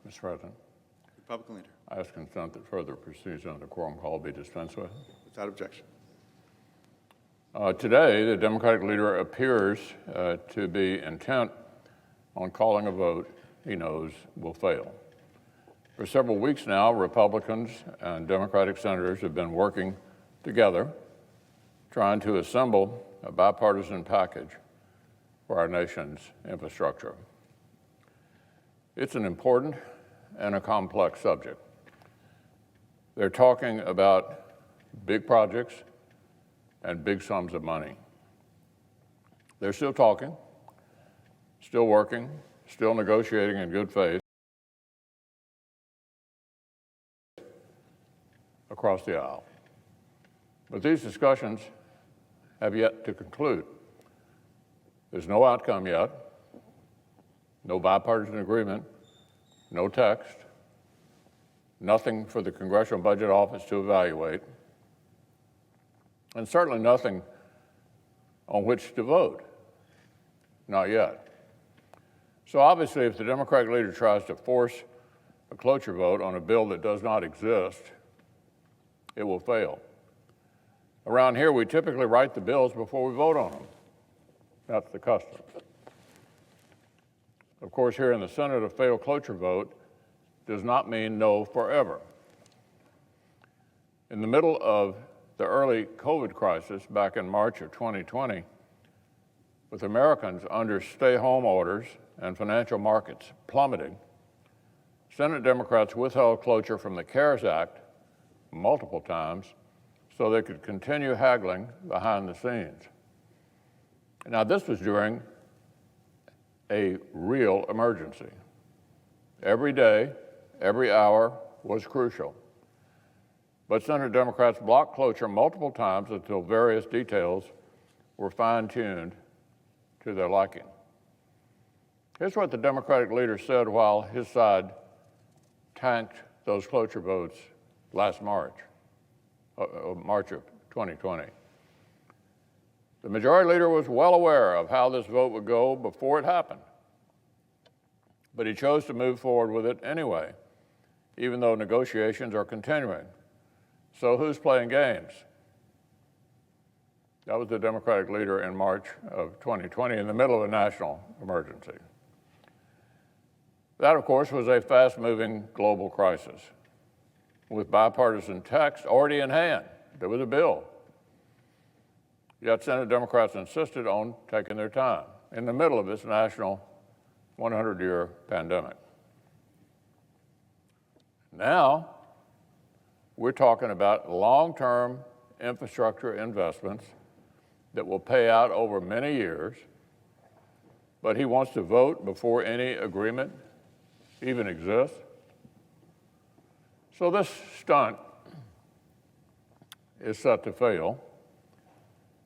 Mr. President, Republican Leader. I ask consent that further procedures under the quorum call be dispensed with. Without objection. Today, the Democratic leader appears to be intent on calling a vote he knows will fail. For several weeks now, Republicans and Democratic senators have been working together, trying to assemble a bipartisan package for our nation's infrastructure. It's an important and a complex subject. They're talking about big projects and big sums of money. They're still talking, still working, still negotiating in good faith across the aisle. But these discussions have yet to conclude. There's no outcome yet, no bipartisan agreement, no text, nothing for the Congressional Budget Office to evaluate, and certainly nothing on which to vote. Not yet. So obviously, if the Democratic leader tries to force a cloture vote on a bill that does not exist, it will fail. Around here, we typically write the bills before we vote on them. That's the custom. Of course, here in the Senate, a failed cloture vote does not mean no forever. In the middle of the early COVID crisis back in March of 2020, with Americans under stay-home orders and financial markets plummeting, Senate Democrats withheld cloture from the CARES Act multiple times so they could continue haggling behind the scenes. Now, this was during a real emergency. Every day, every hour was crucial. But Senate Democrats blocked cloture multiple times until various details were fine-tuned to their liking. Here's what the Democratic leader said while his side tanked those cloture votes last March of 2020. The majority leader was well aware of how this vote would go before it happened, but he chose to move forward with it anyway, even though negotiations are continuing. So who's playing games? That was the Democratic leader in March of 2020 in the middle of a national emergency. That, of course, was a fast-moving global crisis. With bipartisan text already in hand, there was a bill. Yet Senate Democrats insisted on taking their time in the middle of this national 100-year pandemic. Now, we're talking about long-term infrastructure investments that will pay out over many years, but he wants to vote before any agreement even exists. So this stunt is set to fail.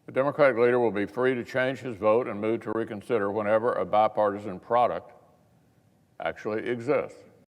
The Democratic leader will be free to change his vote and move to reconsider whenever a bipartisan product actually exists.